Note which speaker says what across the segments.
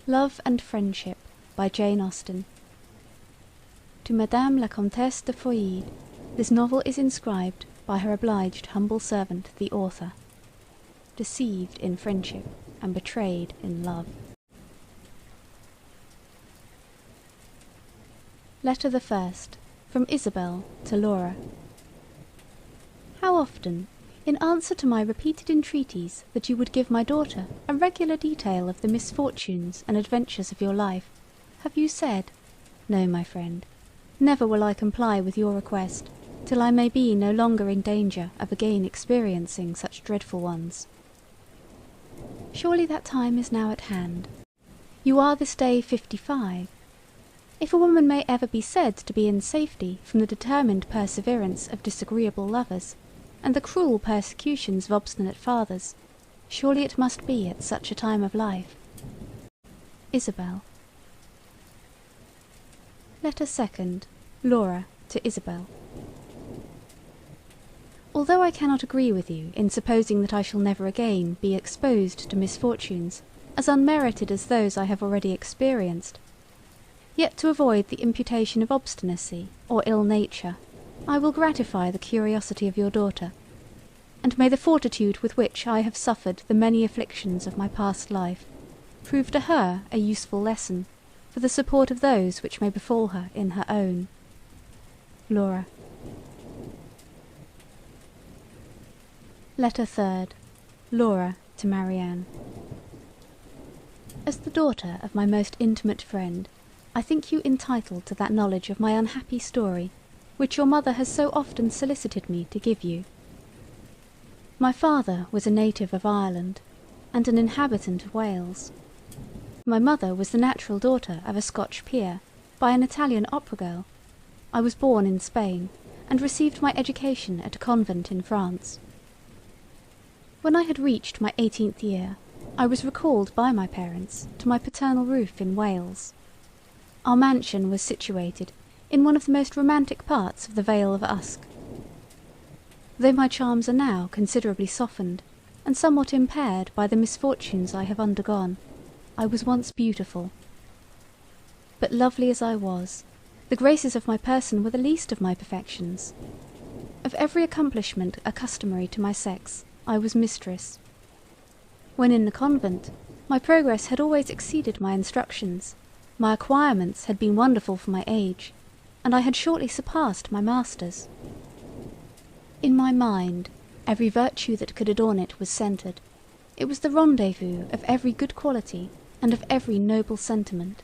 Speaker 1: Love and Friendship by Jane Austen. To Madame la Comtesse de Feuillide, this novel is inscribed by her obliged humble servant the author. Deceived in friendship and betrayed in love. Letter the First, from Isabel to Laura. How often, in answer to my repeated entreaties that you would give my daughter a regular detail of the misfortunes and adventures of your life, have you said, "No, my friend, never will I comply with your request, till I may be no longer in danger of again experiencing such dreadful ones." Surely that time is now at hand. You are this day 55. If a woman may ever be said to be in safety from the determined perseverance of disagreeable lovers, and the cruel persecutions of obstinate fathers, surely it must be at such a time of life. Isabel. Letter Second, Laura to Isabel. Although I cannot agree with you in supposing that I shall never again be exposed to misfortunes as unmerited as those I have already experienced, yet to avoid the imputation of obstinacy or ill nature, I will gratify the curiosity of your daughter, and may the fortitude with which I have suffered the many afflictions of my past life prove to her a useful lesson for the support of those which may befall her in her own. Laura. Letter Third, Laura to Marianne. As the daughter of my most intimate friend, I think you entitled to that knowledge of my unhappy story which your mother has so often solicited me to give you. My father was a native of Ireland, and an inhabitant of Wales. My mother was the natural daughter of a Scotch peer, by an Italian opera girl. I was born in Spain, and received my education at a convent in France. When I had reached my 18th year, I was recalled by my parents to my paternal roof in Wales. Our mansion was situated in one of the most romantic parts of the Vale of Usk. Though my charms are now considerably softened, and somewhat impaired by the misfortunes I have undergone, I was once beautiful. But lovely as I was, the graces of my person were the least of my perfections. Of every accomplishment accustomary to my sex, I was mistress. When in the convent, my progress had always exceeded my instructions, my acquirements had been wonderful for my age, and I had shortly surpassed my masters. In my mind, every virtue that could adorn it was centred. It was the rendezvous of every good quality and of every noble sentiment.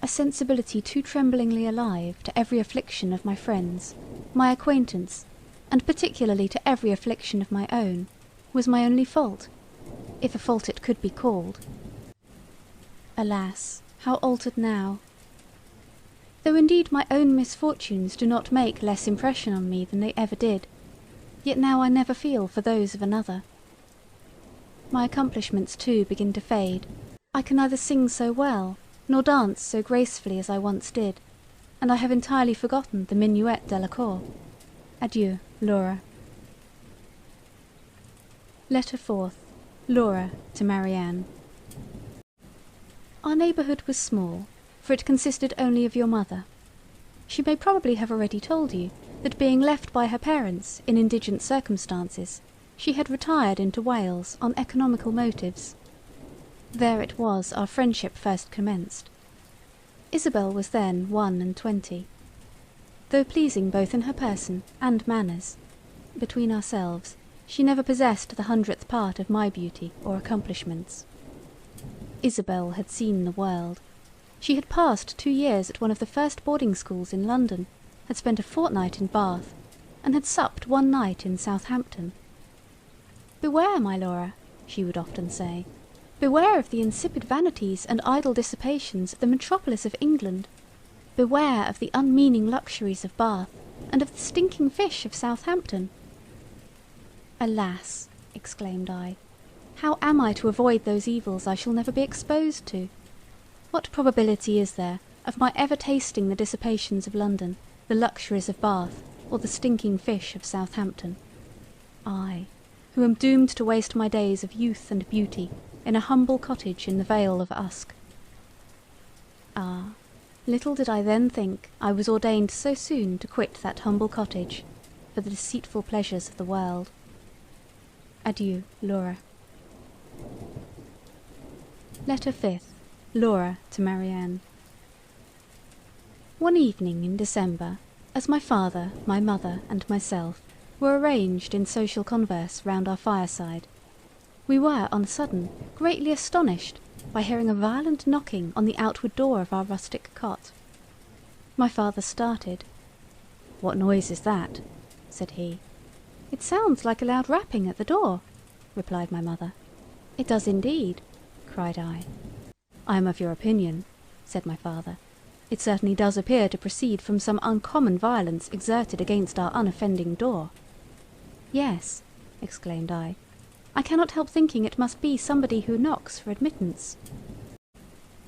Speaker 1: A sensibility too tremblingly alive to every affliction of my friends, my acquaintance, and particularly to every affliction of my own, was my only fault, if a fault it could be called. Alas, how altered now! Though indeed my own misfortunes do not make less impression on me than they ever did, yet now I never feel for those of another. My accomplishments too begin to fade. I can neither sing so well, nor dance so gracefully as I once did, and I have entirely forgotten the minuet de la cour. Adieu, Laura. Letter Fourth, Laura to Marianne. Our neighbourhood was small, for it consisted only of your mother. She may probably have already told you that, being left by her parents in indigent circumstances, she had retired into Wales on economical motives. There it was our friendship first commenced. Isabel was then 21. Though pleasing both in her person and manners, between ourselves, she never possessed the 100th part of my beauty or accomplishments. Isabel had seen the world. She had passed 2 years at one of the first boarding schools in London, had spent a fortnight in Bath, and had supped one night in Southampton. "Beware, my Laura," she would often say, "beware of the insipid vanities and idle dissipations of the metropolis of England. Beware of the unmeaning luxuries of Bath, and of the stinking fish of Southampton." "Alas!" exclaimed I, "how am I to avoid those evils I shall never be exposed to? What probability is there of my ever tasting the dissipations of London, the luxuries of Bath, or the stinking fish of Southampton? I, who am doomed to waste my days of youth and beauty in a humble cottage in the Vale of Usk. Ah, little did I then think I was ordained so soon to quit that humble cottage for the deceitful pleasures of the world. Adieu, Laura. Letter 5th. Laura to Marianne. One evening in December, as my father, my mother, and myself were arranged in social converse round our fireside, we were on a sudden greatly astonished by hearing a violent knocking on the outward door of our rustic cot. My father started. "What noise is that?" said he. "It sounds like a loud rapping at the door," replied my mother. "It does indeed," cried I. "I am of your opinion," said my father. "It certainly does appear to proceed from some uncommon violence exerted against our unoffending door." "Yes," exclaimed I cannot help thinking it must be somebody who knocks for admittance."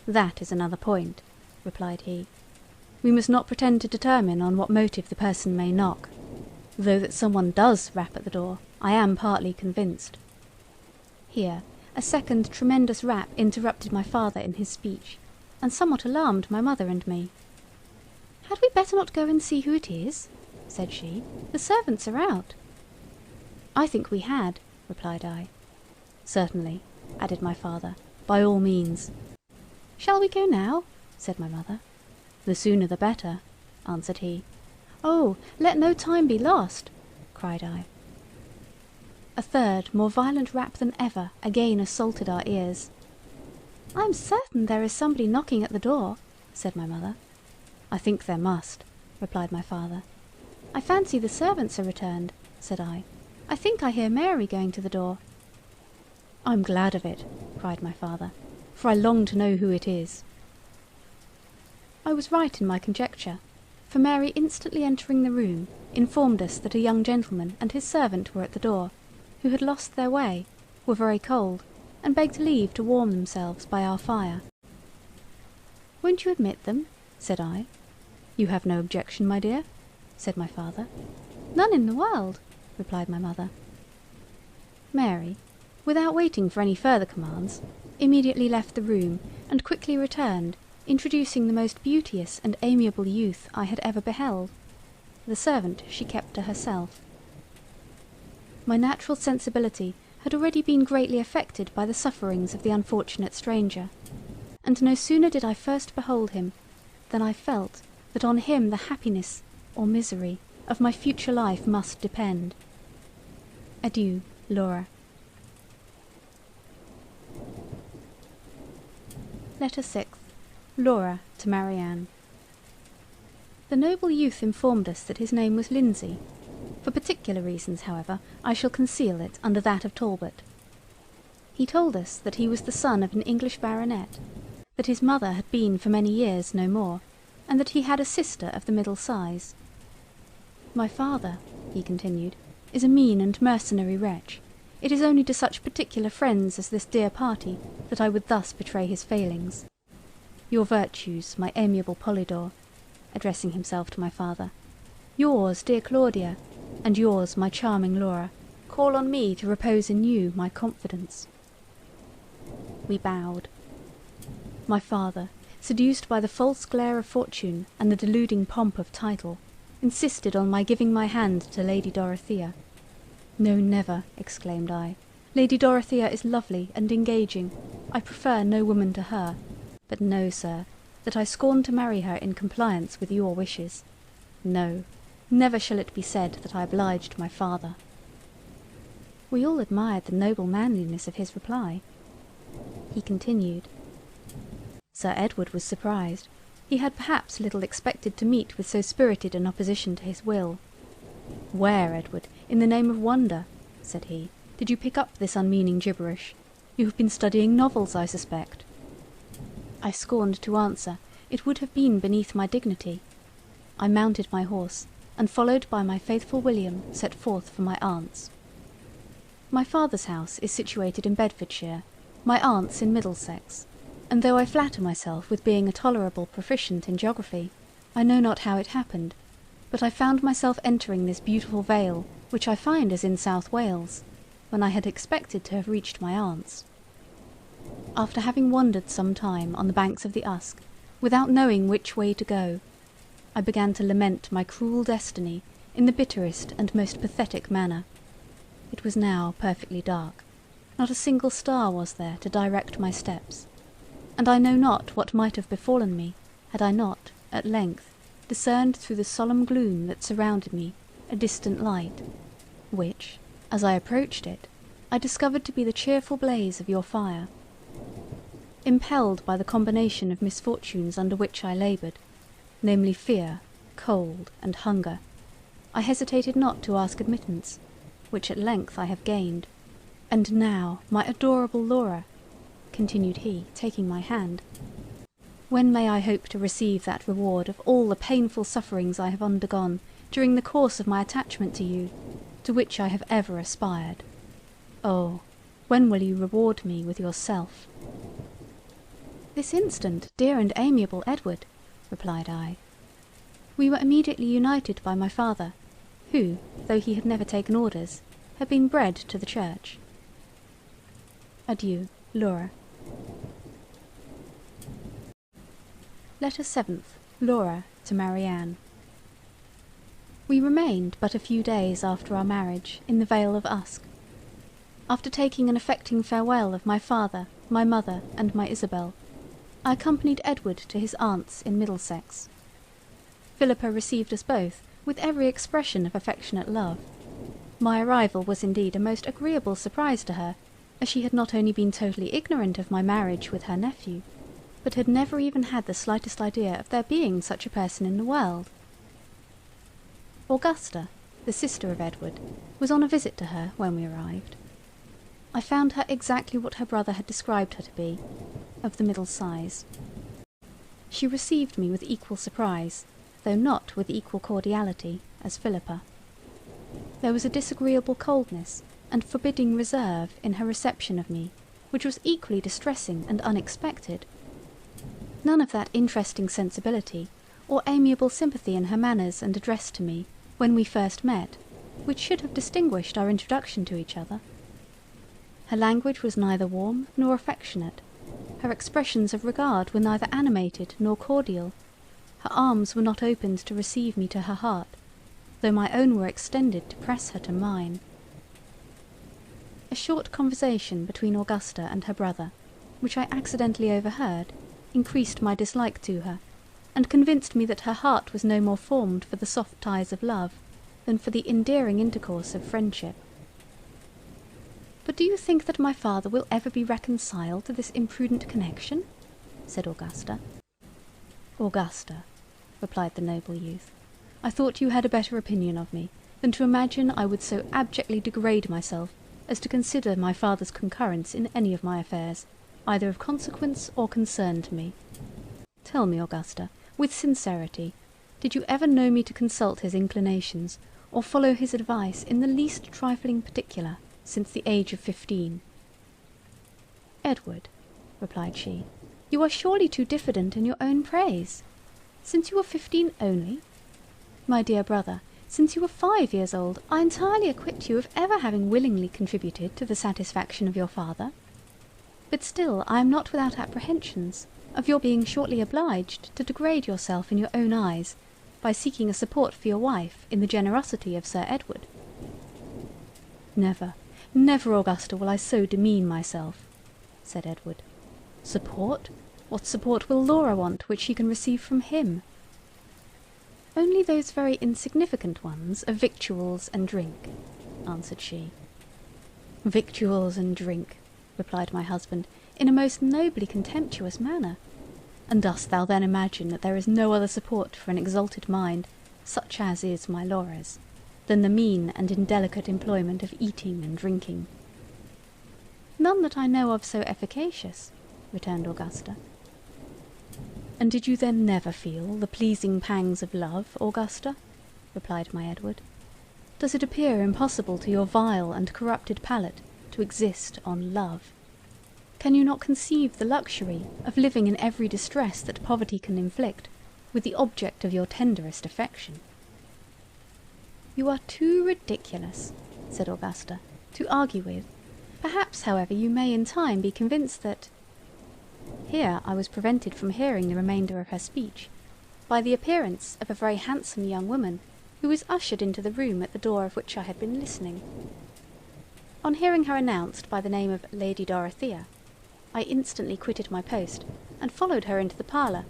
Speaker 1: "That is another point," replied he. "We must not pretend to determine on what motive the person may knock, though that someone does rap at the door, I am partly convinced." Here a second tremendous rap interrupted my father in his speech, and somewhat alarmed my mother and me. "Had we better not go and see who it is?" said she. "The servants are out." "I think we had," replied I. "Certainly," added my father, "by all means." "Shall we go now?" said my mother. "The sooner the better," answered he. "Oh, let no time be lost!" cried I. A third, more violent rap than ever again assaulted our ears. "I am certain there is somebody knocking at the door," said my mother. "I think there must," replied my father. "I fancy the servants are returned," said I. "I think I hear Mary going to the door." "I'm glad of it," cried my father, "for I long to know who it is." I was right in my conjecture, for Mary instantly entering the room informed us that a young gentleman and his servant were at the door, who had lost their way, were very cold, and begged leave to warm themselves by our fire. "Won't you admit them?" said I. "You have no objection, my dear?" said my father. "None in the world," replied my mother. Mary, without waiting for any further commands, immediately left the room, and quickly returned, introducing the most beauteous and amiable youth I had ever beheld. The servant she kept to herself. My natural sensibility had already been greatly affected by the sufferings of the unfortunate stranger, and no sooner did I first behold him, than I felt that on him the happiness or misery of my future life must depend. Adieu, Laura. Letter 6th. Laura to Marianne. The noble youth informed us that his name was Lindsay. For particular reasons, however, I shall conceal it under that of Talbot. He told us that he was the son of an English baronet, that his mother had been for many years no more, and that he had a sister of the middle size. "My father," he continued, "is a mean and mercenary wretch. It is only to such particular friends as this dear party that I would thus betray his failings. Your virtues, my amiable Polydore," addressing himself to my father, "yours, dear Claudia, and yours, my charming Laura, call on me to repose in you my confidence." We bowed. My father, seduced by the false glare of fortune and the deluding pomp of title, insisted on my giving my hand to Lady Dorothea. "No, never," exclaimed I. "Lady Dorothea is lovely and engaging. I prefer no woman to her. But know, sir, that I scorn to marry her in compliance with your wishes. No, never shall it be said that I obliged my father." We all admired the noble manliness of his reply. He continued. Sir Edward was surprised. He had perhaps little expected to meet with so spirited an opposition to his will. "Where, Edward, in the name of wonder," said he, "did you pick up this unmeaning gibberish? You have been studying novels, I suspect." I scorned to answer. It would have been beneath my dignity. I mounted my horse, and followed by my faithful William, set forth for my aunt's. My father's house is situated in Bedfordshire, my aunt's in Middlesex, and though I flatter myself with being a tolerable proficient in geography, I know not how it happened, but I found myself entering this beautiful vale, which I find is in South Wales, when I had expected to have reached my aunt's. After having wandered some time on the banks of the Usk, without knowing which way to go, I began to lament my cruel destiny in the bitterest and most pathetic manner. It was now perfectly dark, not a single star was there to direct my steps, and I know not what might have befallen me, had I not, at length, discerned through the solemn gloom that surrounded me a distant light, which, as I approached it, I discovered to be the cheerful blaze of your fire. Impelled by the combination of misfortunes under which I laboured, namely fear, cold, and hunger, I hesitated not to ask admittance, which at length I have gained. And now, my adorable Laura, continued he, taking my hand, when may I hope to receive that reward of all the painful sufferings I have undergone during the course of my attachment to you, to which I have ever aspired? Oh, when will you reward me with yourself? This instant, dear and amiable Edward, replied I. We were immediately united by my father, who, though he had never taken orders, had been bred to the church. Adieu, Laura. Letter 7th. Laura to Marianne. We remained but a few days after our marriage in the Vale of Usk. After taking an affecting farewell of my father, my mother, and my Isabel, I accompanied Edward to his aunt's in Middlesex. Philippa received us both with every expression of affectionate love. My arrival was indeed a most agreeable surprise to her, as she had not only been totally ignorant of my marriage with her nephew, but had never even had the slightest idea of there being such a person in the world. Augusta, the sister of Edward, was on a visit to her when we arrived. I found her exactly what her brother had described her to be, of the middle size. She received me with equal surprise, though not with equal cordiality, as Philippa. There was a disagreeable coldness and forbidding reserve in her reception of me, which was equally distressing and unexpected. None of that interesting sensibility or amiable sympathy in her manners and address to me when we first met, which should have distinguished our introduction to each other. Her language was neither warm nor affectionate. Her expressions of regard were neither animated nor cordial. Her arms were not opened to receive me to her heart, though my own were extended to press her to mine. A short conversation between Augusta and her brother, which I accidentally overheard, increased my dislike to her, and convinced me that her heart was no more formed for the soft ties of love than for the endearing intercourse of friendship. But do you think that my father will ever be reconciled to this imprudent connection? Said Augusta. Augusta, replied the noble youth, I thought you had a better opinion of me than to imagine I would so abjectly degrade myself as to consider my father's concurrence in any of my affairs, either of consequence or concern to me. Tell me, Augusta, with sincerity, did you ever know me to consult his inclinations, or follow his advice in the least trifling particular, since the age of 15? Edward, replied she, you are surely too diffident in your own praise. Since you were 15 only? My dear brother, since you were 5 years old, I entirely acquit you of ever having willingly contributed to the satisfaction of your father. But still I am not without apprehensions of your being shortly obliged to degrade yourself in your own eyes by seeking a support for your wife in the generosity of Sir Edward. Never, never, Augusta, will I so demean myself, said Edward. Support? What support will Laura want which she can receive from him? Only those very insignificant ones of victuals and drink, answered she. Victuals and drink, replied my husband, in a most nobly contemptuous manner. And dost thou then imagine that there is no other support for an exalted mind, such as is my Laura's, than the mean and indelicate employment of eating and drinking? None that I know of so efficacious, returned Augusta. And did you then never feel the pleasing pangs of love, Augusta? replied my Edward. Does it appear impossible to your vile and corrupted palate to exist on love? Can you not conceive the luxury of living in every distress that poverty can inflict, with the object of your tenderest affection? You are too ridiculous, said Augusta, to argue with. Perhaps, however, you may in time be convinced that, Here I was prevented from hearing the remainder of her speech by the appearance of a very handsome young woman, who was ushered into the room at the door of which I had been listening. On hearing her announced by the name of Lady Dorothea, I instantly quitted my post, and followed her into the parlour,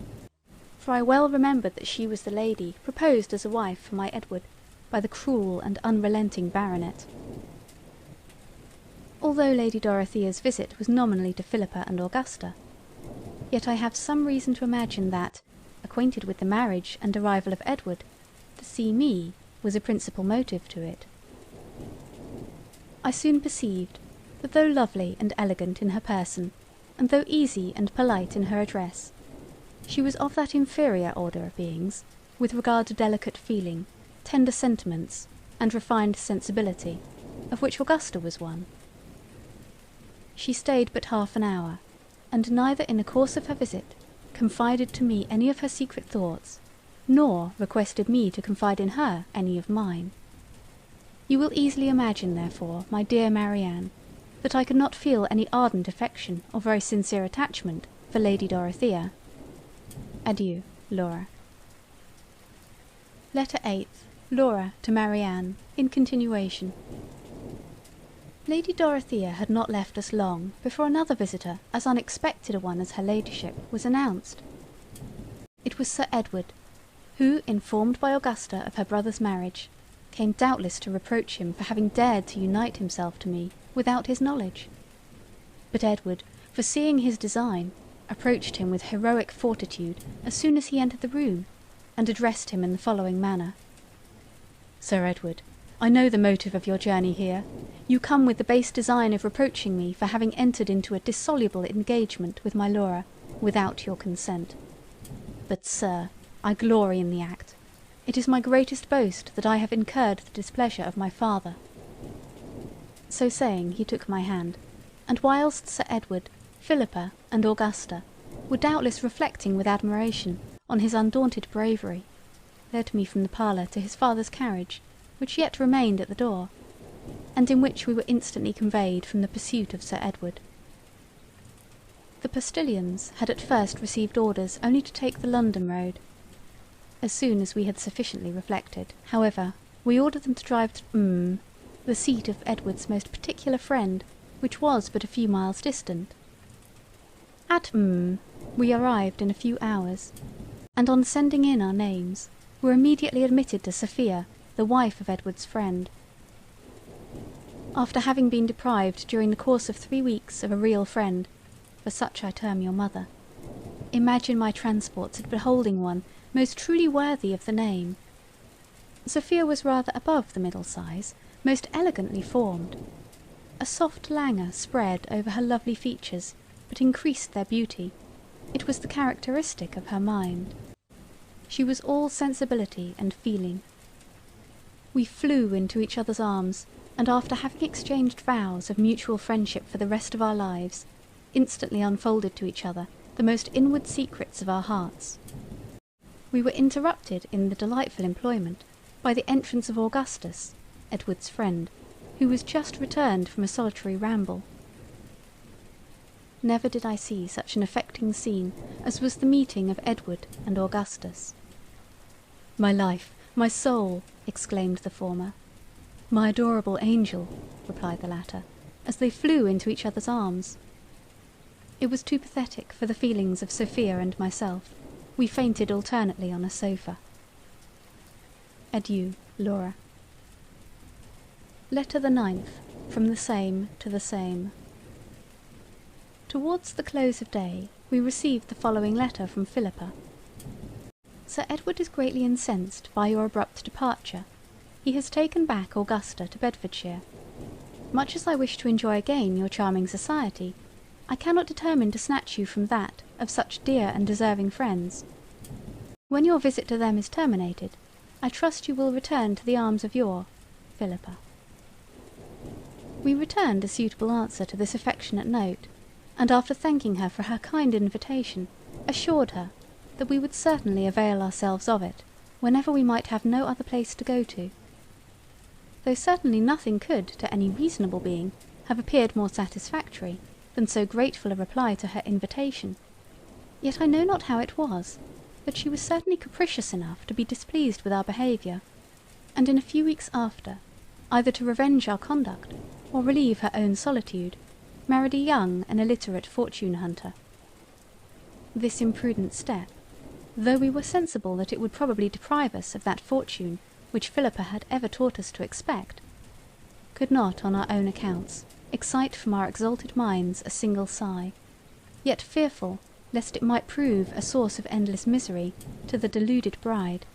Speaker 1: for I well remembered that she was the lady proposed as a wife for my Edward by the cruel and unrelenting baronet. Although Lady Dorothea's visit was nominally to Philippa and Augusta, yet I have some reason to imagine that, acquainted with the marriage and arrival of Edward, to see me was a principal motive to it. I soon perceived that though lovely and elegant in her person, and though easy and polite in her address, she was of that inferior order of beings, with regard to delicate feeling, tender sentiments, and refined sensibility, of which Augusta was one. She stayed but half an hour, and neither in the course of her visit confided to me any of her secret thoughts, nor requested me to confide in her any of mine. You will easily imagine, therefore, my dear Marianne, that I could not feel any ardent affection or very sincere attachment for Lady Dorothea. Adieu, Laura. Letter 8th. Laura to Marianne, in continuation. Lady Dorothea had not left us long before another visitor, as unexpected a one as her ladyship, was announced. It was Sir Edward, who, informed by Augusta of her brother's marriage, came doubtless to reproach him for having dared to unite himself to me without his knowledge. But Edward, foreseeing his design, approached him with heroic fortitude as soon as he entered the room, and addressed him in the following manner. Sir Edward, I know the motive of your journey here. You come with the base design of reproaching me for having entered into a dissoluble engagement with my Laura without your consent. But, sir, I glory in the act. It is my greatest boast that I have incurred the displeasure of my father. So saying, he took my hand, and whilst Sir Edward, Philippa, and Augusta were doubtless reflecting with admiration on his undaunted bravery, led me from the parlour to his father's carriage, which yet remained at the door, and in which we were instantly conveyed from the pursuit of Sir Edward. The postilions had at first received orders only to take the London road. As soon as we had sufficiently reflected, however, we ordered them to drive to the seat of Edward's most particular friend, which was but a few miles distant. At we arrived in a few hours, and on sending in our names, were immediately admitted to Sophia, the wife of Edward's friend. After having been deprived during the course of 3 weeks of a real friend, for such I term your mother, imagine my transports at beholding one most truly worthy of the name. Sophia was rather above the middle size, most elegantly formed. A soft languor spread over her lovely features, but increased their beauty. It was the characteristic of her mind. She was all sensibility and feeling. We flew into each other's arms, and after having exchanged vows of mutual friendship for the rest of our lives, instantly unfolded to each other the most inward secrets of our hearts. We were interrupted in the delightful employment by the entrance of Augustus, Edward's friend, who was just returned from a solitary ramble. Never did I see such an affecting scene as was the meeting of Edward and Augustus. "My life, my soul!" exclaimed the former. "My adorable angel!" replied the latter, as they flew into each other's arms. It was too pathetic for the feelings of Sophia and myself. We fainted alternately on a sofa. Adieu, Laura. Letter the 9th. From the same to the same. Towards the close of day we received the following letter from Philippa. Sir Edward is greatly incensed by your abrupt departure. He has taken back Augusta to Bedfordshire. Much as I wish to enjoy again your charming society, I cannot determine to snatch you from that of such dear and deserving friends. When your visit to them is terminated, I trust you will return to the arms of your Philippa. We returned a suitable answer to this affectionate note, and after thanking her for her kind invitation, assured her that we would certainly avail ourselves of it whenever we might have no other place to go to. Though certainly nothing could, to any reasonable being, have appeared more satisfactory than so grateful a reply to her invitation, Yet I know not how it was, but she was certainly capricious enough to be displeased with our behaviour, and in a few weeks after, either to revenge our conduct, or relieve her own solitude, married a young and illiterate fortune-hunter. This imprudent step, though we were sensible that it would probably deprive us of that fortune which Philippa had ever taught us to expect, could not on our own accounts excite from our exalted minds a single sigh, yet fearful lest it might prove a source of endless misery to the deluded bride,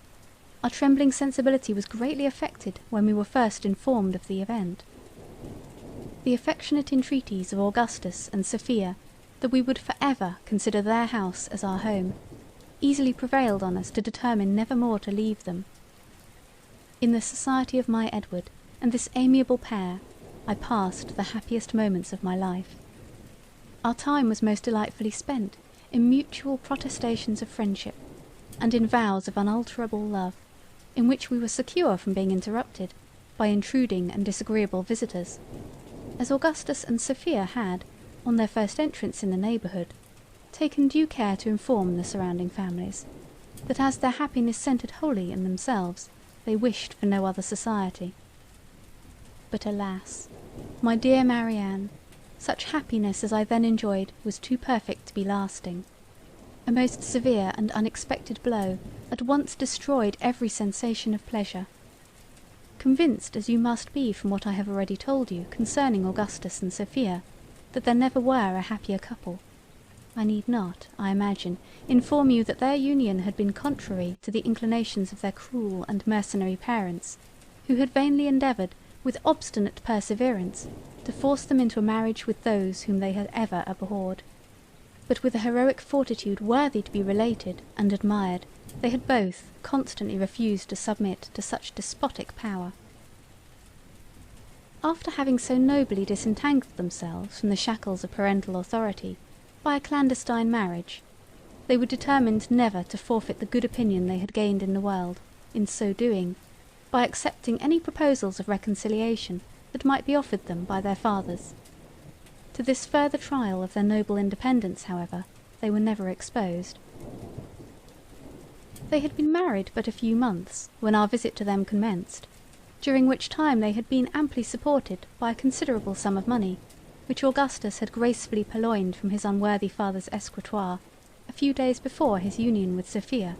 Speaker 1: our trembling sensibility was greatly affected when we were first informed of the event. The affectionate entreaties of Augustus and Sophia that we would for ever consider their house as our home, easily prevailed on us to determine never more to leave them. In the society of my Edward and this amiable pair I passed the happiest moments of my life. Our time was most delightfully spent in mutual protestations of friendship, and in vows of unalterable love, in which we were secure from being interrupted by intruding and disagreeable visitors, as Augustus and Sophia had, on their first entrance in the neighbourhood, taken due care to inform the surrounding families, that as their happiness centred wholly in themselves, they wished for no other society. But alas, my dear Marianne, such happiness as I then enjoyed was too perfect to be lasting. A most severe and unexpected blow at once destroyed every sensation of pleasure. Convinced as you must be from what I have already told you concerning Augustus and Sophia, that there never were a happier couple, I need not, I imagine, inform you that their union had been contrary to the inclinations of their cruel and mercenary parents, who had vainly endeavoured, with obstinate perseverance, to force them into a marriage with those whom they had ever abhorred. But with a heroic fortitude worthy to be related and admired, they had both constantly refused to submit to such despotic power. After having so nobly disentangled themselves from the shackles of parental authority by a clandestine marriage, they were determined never to forfeit the good opinion they had gained in the world, in so doing, by accepting any proposals of reconciliation that might be offered them by their fathers. To this further trial of their noble independence, however, they were never exposed. They had been married but a few months when our visit to them commenced, during which time they had been amply supported by a considerable sum of money, which Augustus had gracefully purloined from his unworthy father's escritoire a few days before his union with Sophia.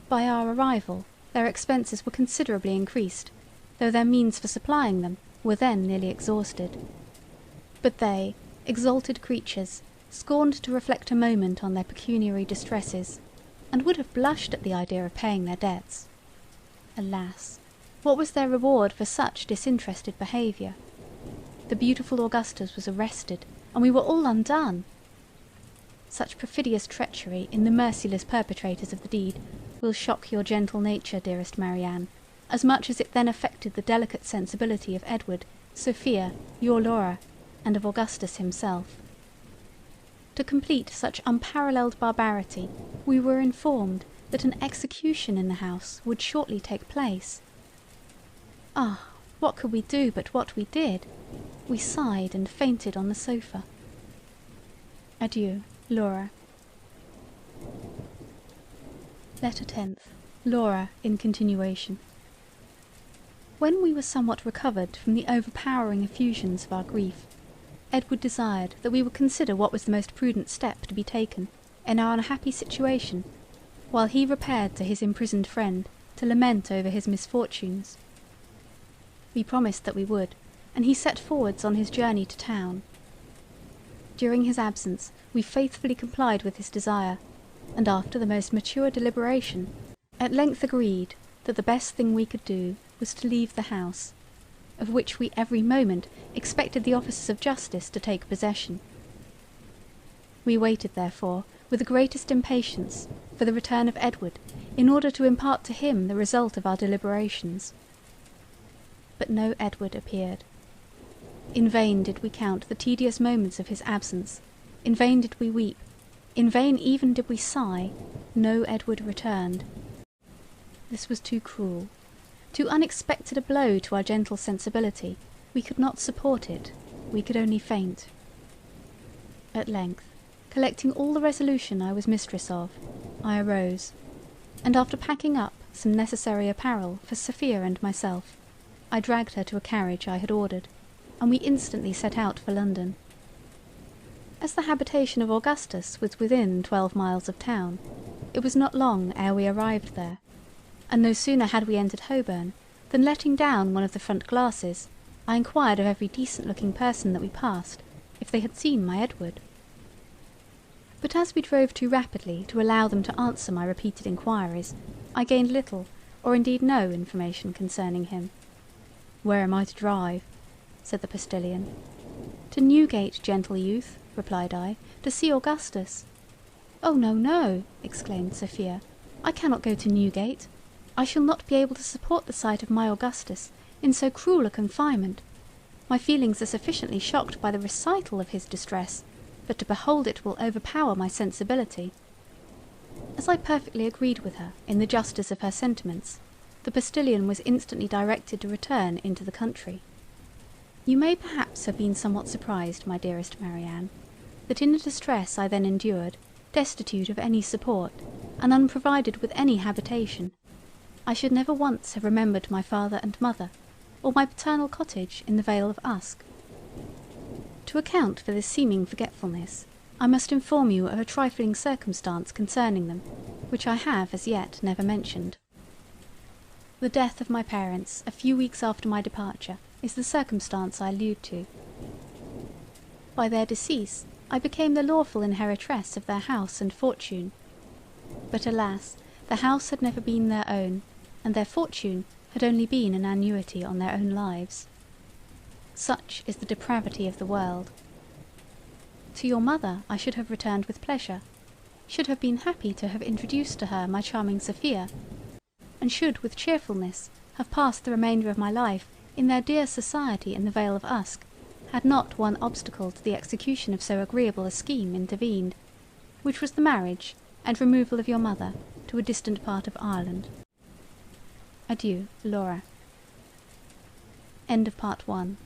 Speaker 1: By our arrival their expenses were considerably increased, though their means for supplying them were then nearly exhausted. But they, exalted creatures, scorned to reflect a moment on their pecuniary distresses, and would have blushed at the idea of paying their debts. Alas, what was their reward for such disinterested behaviour? The beautiful Augustus was arrested, and we were all undone. Such perfidious treachery in the merciless perpetrators of the deed will shock your gentle nature, dearest Marianne, as much as it then affected the delicate sensibility of Edward, Sophia, your Laura, and of Augustus himself. To complete such unparalleled barbarity, we were informed that an execution in the house would shortly take place. Ah, what could we do but what we did? We sighed and fainted on the sofa. Adieu, Laura. Letter 10th. Laura in continuation. When we were somewhat recovered from the overpowering effusions of our grief, Edward desired that we would consider what was the most prudent step to be taken in our unhappy situation, while he repaired to his imprisoned friend to lament over his misfortunes. We promised that we would, and he set forwards on his journey to town. During his absence we faithfully complied with his desire, and after the most mature deliberation, at length agreed that the best thing we could do was to leave the house, of which we every moment expected the officers of justice to take possession. We waited, therefore, with the greatest impatience for the return of Edward, in order to impart to him the result of our deliberations. But no Edward appeared. In vain did we count the tedious moments of his absence, in vain did we weep, in vain even did we sigh, no Edward returned. This was too cruel, too unexpected a blow to our gentle sensibility. We could not support it, we could only faint. At length, Collecting all the resolution I was mistress of, I arose, and after packing up some necessary apparel for Sophia and myself, I dragged her to a carriage I had ordered, and we instantly set out for London. As the habitation of Augustus was within 12 miles of town, it was not long ere we arrived there, and no sooner had we entered Holborn than, letting down one of the front glasses, I inquired of every decent-looking person that we passed if they had seen my Edward. But as we drove too rapidly to allow them to answer my repeated inquiries, I gained little, or indeed no, information concerning him. "Where am I to drive?" said the postilion. "To Newgate, gentle youth," replied I, "to see Augustus." "Oh no, no," exclaimed Sophia, "I cannot go to Newgate. I shall not be able to support the sight of my Augustus in so cruel a confinement. My feelings are sufficiently shocked by the recital of his distress, but to behold it will overpower my sensibility." As I perfectly agreed with her in the justice of her sentiments, the postilion was instantly directed to return into the country. You may perhaps have been somewhat surprised, my dearest Marianne, that in the distress I then endured, destitute of any support, and unprovided with any habitation, I should never once have remembered my father and mother, or my paternal cottage in the Vale of Usk. To account for this seeming forgetfulness, I must inform you of a trifling circumstance concerning them, which I have as yet never mentioned. The death of my parents a few weeks after my departure is the circumstance I allude to. By their decease I became the lawful inheritress of their house and fortune. But alas, the house had never been their own, and their fortune had only been an annuity on their own lives. Such is the depravity of the world. To your mother I should have returned with pleasure, should have been happy to have introduced to her my charming Sophia, and should with cheerfulness have passed the remainder of my life in their dear society in the Vale of Usk, had not one obstacle to the execution of so agreeable a scheme intervened, which was the marriage and removal of your mother to a distant part of Ireland. Adieu, Laura. End of Part 1.